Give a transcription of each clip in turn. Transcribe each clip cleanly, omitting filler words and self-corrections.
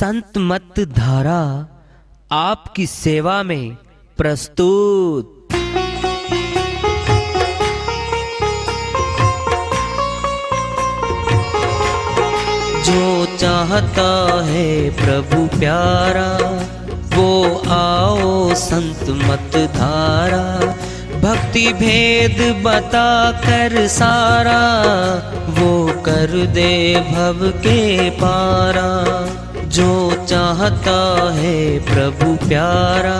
संत मत धारा आपकी सेवा में प्रस्तुत। जो चाहता है प्रभु प्यारा वो आओ संत मत धारा, भक्ति भेद बता कर सारा वो कर दे भव के पारा। जो चाहता है प्रभु प्यारा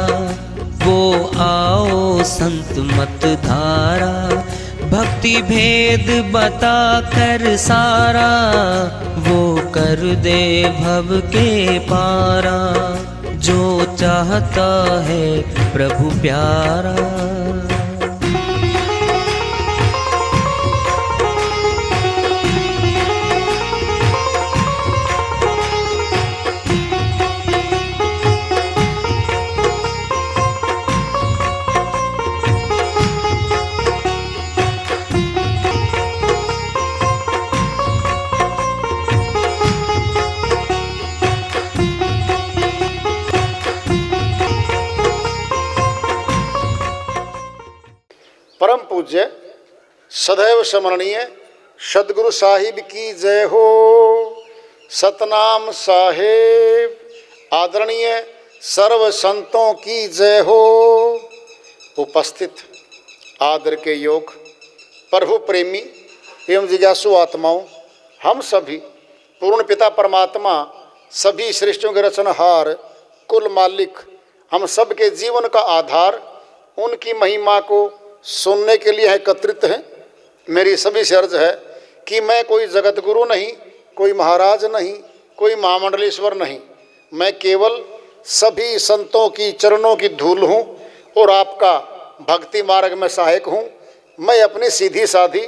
वो आओ संत मत धारा, भक्ति भेद बता कर सारा वो कर दे भव के पारा। जो चाहता है प्रभु प्यारा। परम पूज्य सदैव स्मरणीय सदगुरु साहिब की जय हो। सतनाम साहेब आदरणीय सर्व संतों की जय हो। उपस्थित आदर के योग प्रभु प्रेमी एवं जिज्ञासु आत्माओं, हम सभी पूर्ण पिता परमात्मा सभी सृष्टियों के रचनहार कुल मालिक हम सब के जीवन का आधार उनकी महिमा को सुनने के लिए एकत्रित हैं। मेरी सभी से अर्ज है कि मैं कोई जगत गुरु नहीं, कोई महाराज नहीं, कोई महामंडलेश्वर नहीं, मैं केवल सभी संतों की चरणों की धूल हूँ और आपका भक्ति मार्ग में सहायक हूँ। मैं अपनी सीधी साधी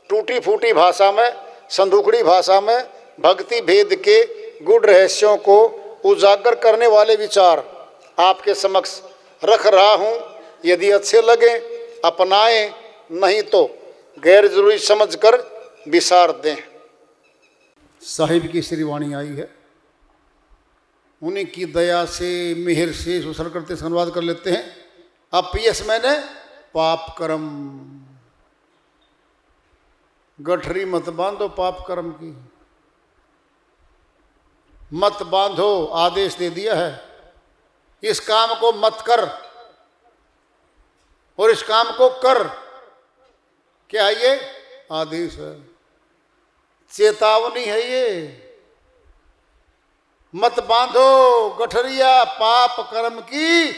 टूटी फूटी भाषा में, संदूकड़ी भाषा में भक्ति भेद के गुड़ रहस्यों को उजागर करने वाले विचार आपके समक्ष रख रहा हूँ। यदि अच्छे लगे अपनाएं, नहीं तो गैर जरूरी समझकर विसार दें। साहिब की श्री वाणी आई है, उन्हीं की दया से मेहर से सुसर करते अनुवाद कर लेते हैं। अब पीएस मैंने पाप कर्म गठरी मत बांधो, पाप कर्म की मत बांधो आदेश दे दिया है। इस काम को मत कर और इस काम को कर, क्या है ये? आदेश है, चेतावनी है ये। मत बांधो गठरिया पाप कर्म की,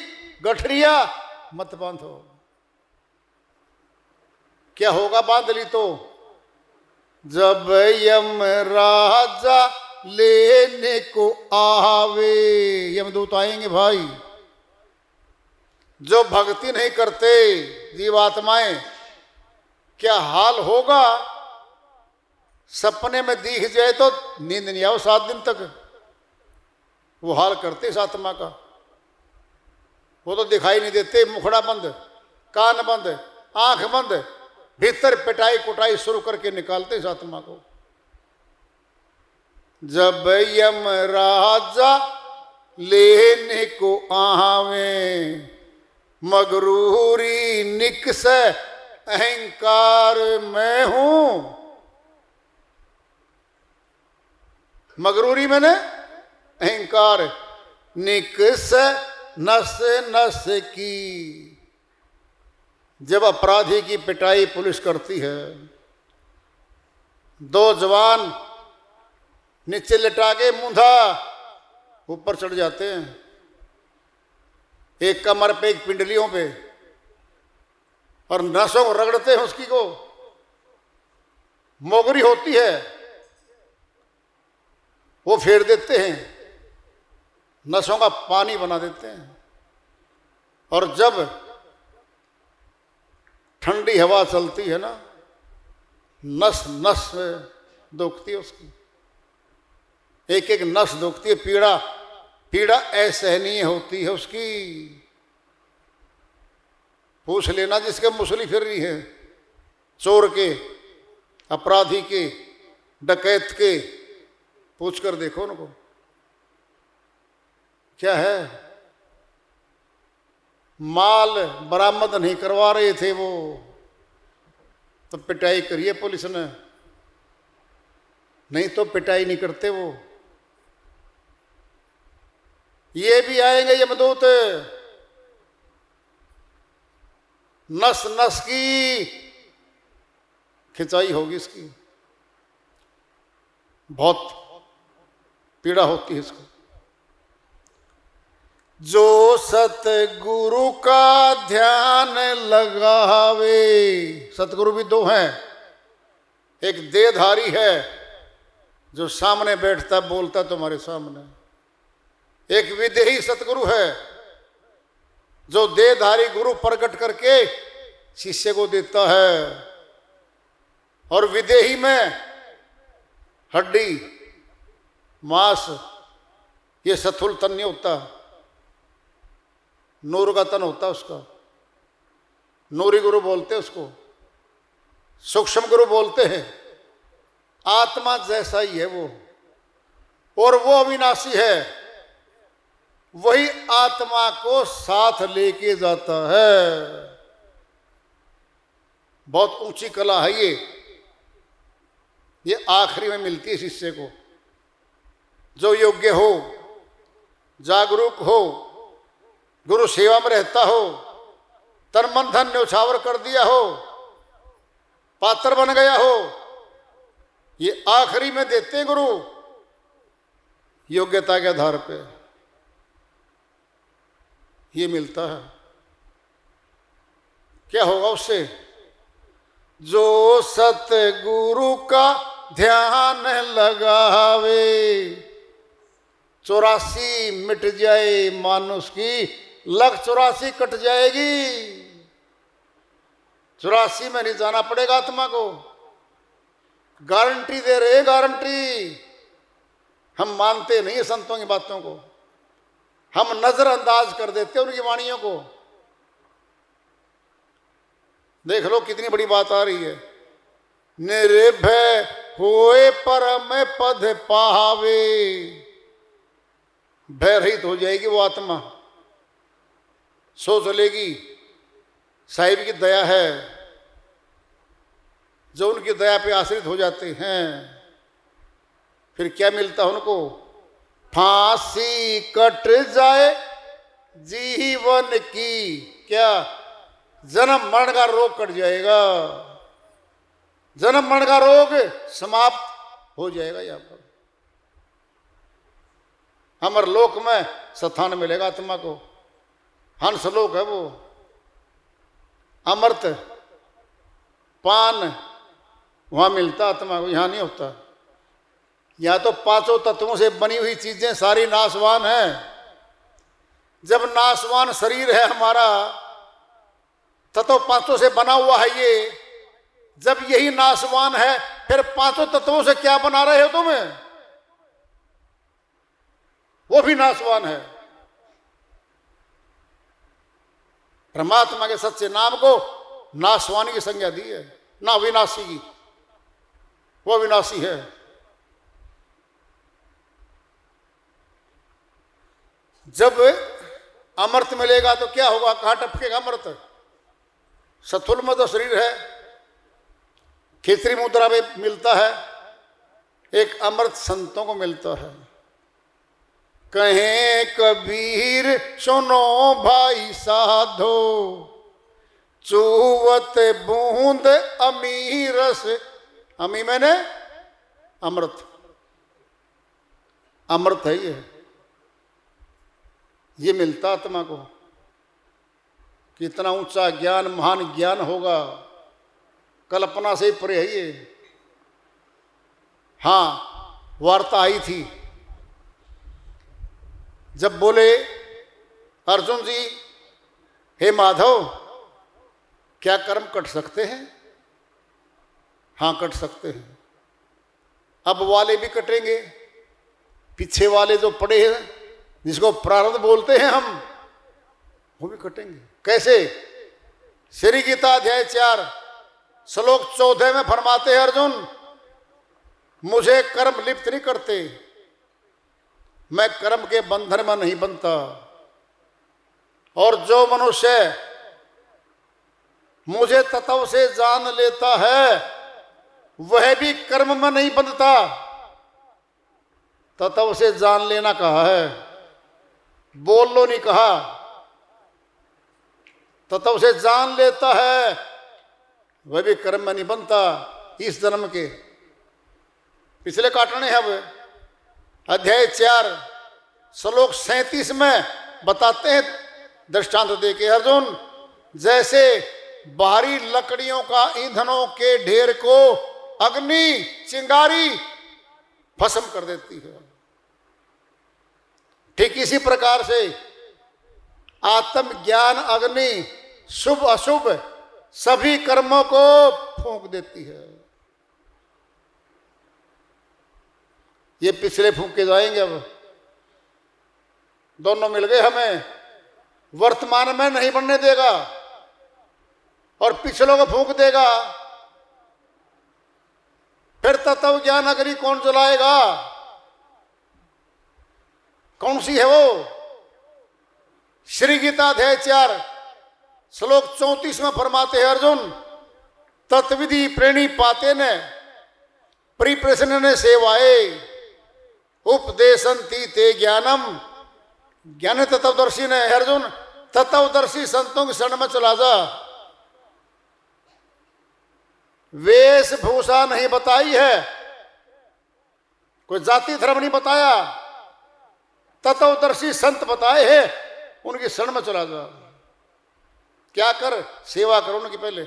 गठरिया मत बांधो। क्या होगा बांध ली तो? जब यम राजा लेने को आवे, यमदूत आएंगे भाई। जो भक्ति नहीं करते जीवात्माएं, क्या हाल होगा? सपने में दिख जाए तो नींद नहीं आओ 7 दिन तक, वो हाल करते इस आत्मा का। वो तो दिखाई नहीं देते, मुखड़ा बंद, कान बंद, आंख बंद, भीतर पिटाई कुटाई शुरू करके निकालते इस आत्मा को। जब यम राजा लेने को आवे, मगरूरी निकस अहंकार मैं हूं। मगरूरी मैंने अहंकार, निकस नस नस की। जब अपराधी की पिटाई पुलिस करती है, 2 जवान नीचे लिटा के मूंधा ऊपर चढ़ जाते हैं, एक कमर पे एक पिंडलियों पे, और नसों को रगड़ते हैं उसकी को। मोगरी होती है वो फेर देते हैं, नसों का पानी बना देते हैं। और जब ठंडी हवा चलती है ना, नस नस दुखती है उसकी, एक एक नस दुखती है। पीड़ा पीड़ा असहनीय होती है उसकी। पूछ लेना जिसके मुसली फिर रही है, चोर के, अपराधी के, डकैत के, पूछ कर देखो उनको। क्या है, माल बरामद नहीं करवा रहे थे वो, तो पिटाई करिए पुलिस ने, नहीं तो पिटाई नहीं करते वो। ये भी आएंगे यमदूत, नस नस की खिंचाई होगी इसकी, बहुत पीड़ा होती है इसको। जो सतगुरु का ध्यान लगावे, सतगुरु भी दो हैं, एक देहधारी है जो सामने बैठता बोलता तुम्हारे सामने, एक विदेही सतगुरु है जो देहधारी गुरु प्रकट करके शिष्य को देता है, और विदेही में हड्डी मांस ये सथुल तन नहीं होता, नूर का तन होता उसका, नूरी गुरु बोलते उसको, सूक्ष्म गुरु बोलते हैं। आत्मा जैसा ही है वो, और वो अविनाशी है, वही आत्मा को साथ लेके जाता है। बहुत ऊंची कला है ये आखिरी में मिलती है शिष्य को, जो योग्य हो, जागरूक हो, गुरु सेवा में रहता हो, तन मन धन न्यौछावर कर दिया हो, पात्र बन गया हो, ये आखिरी में देते हैं गुरु, योग्यता के आधार पे ये मिलता है। क्या होगा उससे? जो सतगुरु का ध्यान लगावे, 84 मिट जाए मानुष की, लग 84 कट जाएगी। 84 में नहीं जाना पड़ेगा आत्मा को, गारंटी दे रहे, गारंटी। हम मानते नहीं है संतों की बातों को, हम नजरअंदाज कर देते उनकी वाणियों को। देख लो कितनी बड़ी बात आ रही है, निर्भय होए परम पद पावे, भय रहित हो जाएगी वो आत्मा, सोच लेगी साहिब की दया है। जो उनकी दया पे आश्रित हो जाते हैं, फिर क्या मिलता है उनको? फांसी कट जाए जीवन की, क्या जन्म मरण का रोग कट जाएगा, जन्म मरण का रोग समाप्त हो जाएगा। यहां पर अमर लोक में स्थान मिलेगा आत्मा को, हंस लोक है वो, अमृत पान वहां मिलता आत्मा को, यहां नहीं होता। यहां तो पांचों तत्वों से बनी हुई चीजें सारी नाशवान है। जब नाशवान शरीर है हमारा, तत्व पांचों से बना हुआ है ये, जब यही नाशवान है, फिर पांचों तत्वों से क्या बना रहे हो तुम? वो भी नाशवान है। परमात्मा के सच्चे नाम को नाशवान की संज्ञा दी है, ना विनाशी की। वो विनाशी है। जब अमृत मिलेगा तो क्या होगा? कहां टपकेगा अमृत? सथुल में तो शरीर है, खिचड़ी मुद्रा में मिलता है, एक अमृत संतों को मिलता है। कहें कबीर सुनो भाई साधो, चूवत बूंद अमी रस, अमी मैंने अमृत, अमृत है ये मिलता आत्मा को। कितना ऊंचा ज्ञान, महान ज्ञान होगा, कल्पना से ही परे है ये। हाँ, वार्ता आई थी जब बोले अर्जुन जी, हे माधव, क्या कर्म कट सकते हैं? हाँ, कट सकते हैं। अब वाले भी कटेंगे, पीछे वाले जो पड़े हैं, जिसको प्रारब्ध बोलते हैं हम, वो भी कटेंगे। कैसे? श्री गीता अध्याय 4 श्लोक 14 में फरमाते हैं अर्जुन, मुझे कर्म लिप्त नहीं करते, मैं कर्म के बंधन में नहीं बनता। और जो मनुष्य मुझे तत्व से जान लेता है वह भी कर्म में नहीं बंधता। तत्व से जान लेना कहा है, बोल लो नहीं कहा। तत्व से जान लेता है वह भी कर्म में नहीं बनता। इस जन्म के पिछले काटने हैं। अब अध्याय 4 श्लोक 37 में बताते हैं दृष्टांत देके, अर्जुन जैसे बाहरी लकड़ियों का ईंधनों के ढेर को अग्नि चिंगारी भस्म कर देती है, ठीक इसी प्रकार से आत्मज्ञान अग्नि शुभ अशुभ सभी कर्मों को फूंक देती है। ये पिछले फूंक के जाएंगे, अब दोनों मिल गए, हमें वर्तमान में नहीं बनने देगा और पिछलों को फूंक देगा। फिर तत्व ज्ञान अग्नि कौन जलाएगा? कौन सी है वो? श्री गीता अध्याय 4 श्लोक 34 में फरमाते हैं, अर्जुन तत्विधि प्रेणी पाते न परिप्रश्न ने सेवाए उपदेशंती ते ज्ञानम। ज्ञान तत्वदर्शी ने, अर्जुन तत्वदर्शी संतों की शरण में चला जा। वेशभूषा नहीं बताई है, कोई जाति धर्म नहीं बताया, तत्वदर्शी संत बताए हैं, उनकी शरण में चला जा। क्या कर? सेवा करो उनकी पहले,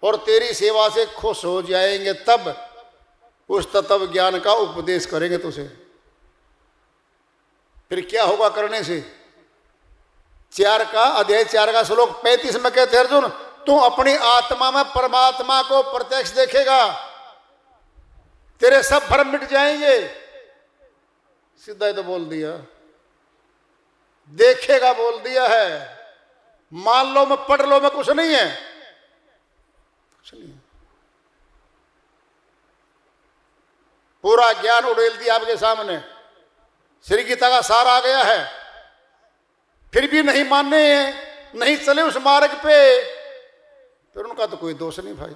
और तेरी सेवा से खुश हो जाएंगे, तब उस तत्व ज्ञान का उपदेश करेंगे तुझे। फिर क्या होगा करने से? 4 का अध्याय 4 का श्लोक 35 में कहते हैं, अर्जुन तू अपनी आत्मा में परमात्मा को प्रत्यक्ष देखेगा, तेरे सब भ्रम मिट जाएंगे। सीधा ही तो बोल दिया, देखेगा बोल दिया है। मान लो मैं पढ़ लो मैं कुछ नहीं है, कुछ नहीं है। पूरा ज्ञान उड़ेल दिया आपके सामने, श्री गीता का सार आ गया है, फिर भी नहीं मानने, नहीं चले उस मार्ग पे, फिर उनका तो कोई दोष नहीं भाई।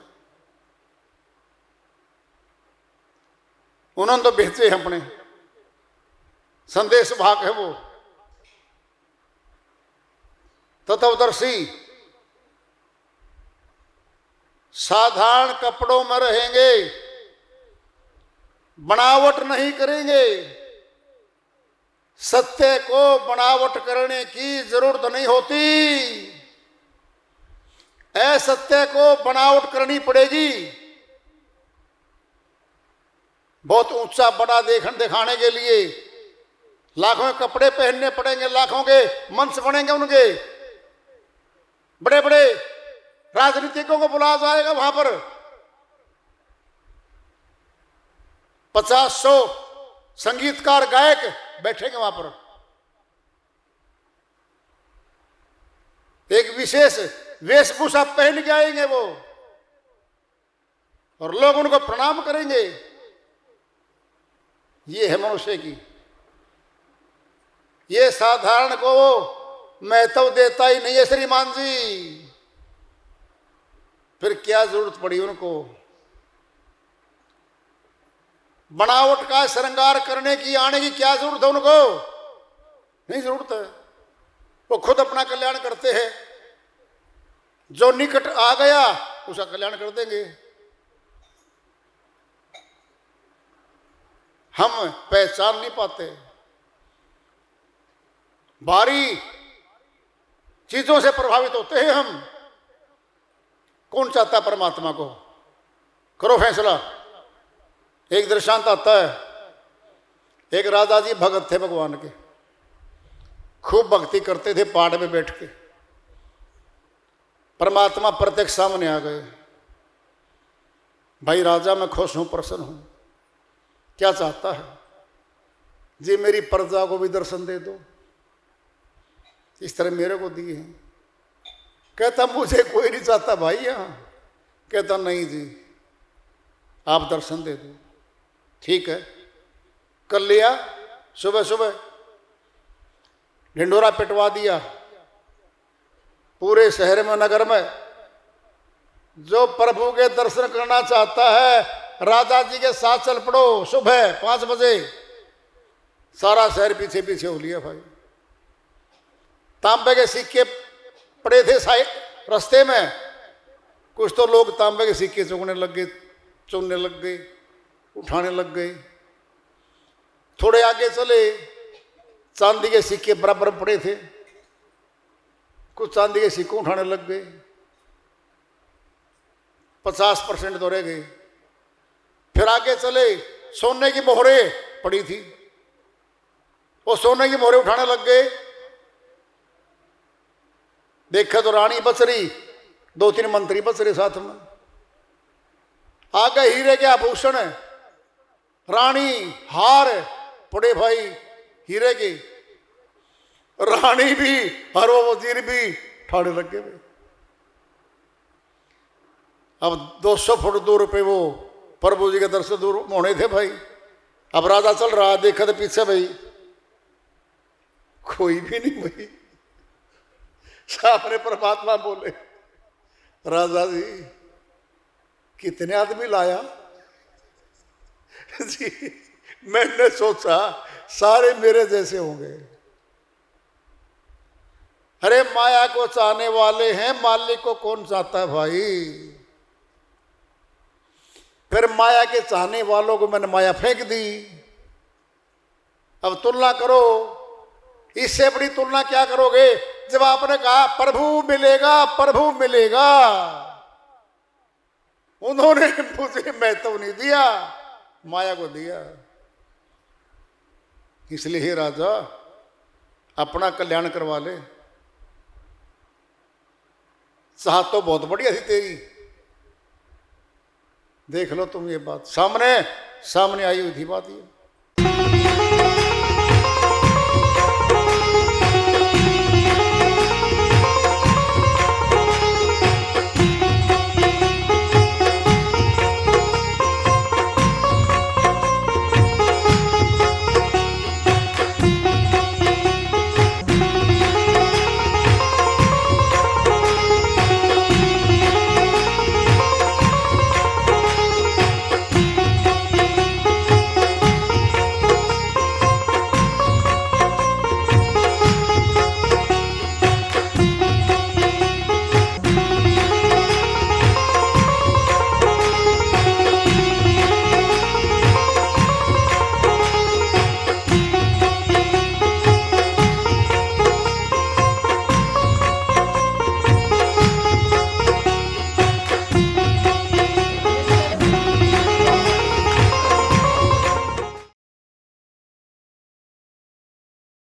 उन्होंने तो भेजे अपने संदेश भाग है वो तत्वदर्शी। साधारण कपड़ों में रहेंगे, बनावट नहीं करेंगे। सत्य को बनावट करने की जरूरत नहीं होती, असत्य को बनावट करनी पड़ेगी। बहुत ऊंचा बड़ा दिखाने के लिए लाखों के कपड़े पहनने पड़ेंगे, लाखों के मंच बनेंगे, उनके बड़े बड़े राजनीतिकों को बुलाया जाएगा वहां पर। 50-100 संगीतकार गायक बैठेंगे वहां पर, एक विशेष वेशभूषा पहन के आएंगे वो, और लोग उनको प्रणाम करेंगे। ये है मनुष्य की, ये साधारण को महत्व देता ही नहीं है श्रीमान जी। फिर क्या जरूरत पड़ी उनको बनावट का श्रृंगार करने की, आने की क्या जरूरत है उनको? नहीं जरूरत है, वो खुद अपना कल्याण करते हैं। जो निकट आ गया उसका कल्याण कर देंगे। हम पहचान नहीं पाते, बाहरी चीजों से प्रभावित होते हैं हम। कौन चाहता परमात्मा को? करो फैसला। एक दृष्टांत आता है, एक राजा जी भगत थे भगवान के, खूब भक्ति करते थे पहाड़ में बैठ के। परमात्मा प्रत्यक्ष सामने आ गए, भाई राजा मैं खुश हूं, प्रसन्न हूं, क्या चाहता है? जी मेरी प्रजा को भी दर्शन दे दो, इस तरह मेरे को दिए हैं। कहता मुझे कोई नहीं चाहता भाई यहाँ। कहता नहीं जी आप दर्शन दे दो। ठीक है, कर लिया, सुबह सुबह ढिंढोरा पिटवा दिया पूरे शहर में, नगर में। जो प्रभु के दर्शन करना चाहता है राजा जी के साथ चल पड़ो, सुबह 5 बजे। सारा शहर पीछे पीछे हो लिया भाई। तांबे के सिक्के पड़े थे साइड रास्ते में, कुछ तो लोग तांबे के सिक्के चुगने लग गए, चुनने लग गए, उठाने लग गए। थोड़े आगे चले, चांदी के सिक्के बराबर पड़े थे, कुछ चांदी के सिक्के उठाने लग गए। 50% तो रह गए। फिर आगे चले, सोने की मोहरें पड़ी थी, वो सोने की मोहरें उठाने लग गए। देखा तो रानी बच रही, 2-3 मंत्री बच रहे साथ में। आगे हीरे के आभूषण, रानी हार पड़े भाई हीरे के, रानी भी और वो वजीर भी ठाड़े लग गए भाई। अब 200 फुट दूर पे वो प्रभु जी के दर्शन दूर होने थे भाई। अब राजा चल रहा, देखा तो पीछे भाई कोई भी नहीं भाई। सामने परमात्मा बोले, राजा जी कितने आदमी लाया? जी मैंने सोचा सारे मेरे जैसे होंगे। अरे माया को चाहने वाले हैं, मालिक को कौन चाहता है भाई? फिर माया के चाहने वालों को मैंने माया फेंक दी। अब तुलना करो, इससे बड़ी तुलना क्या करोगे? जब आपने कहा प्रभु मिलेगा, प्रभु मिलेगा, उन्होंने मुझे महत्व नहीं दिया, माया को दिया। इसलिए हे राजा अपना कल्याण करवा ले। चाह तो बहुत बढ़िया थी तेरी, देख लो तुम ये बात, सामने आई हुई थी बात ये।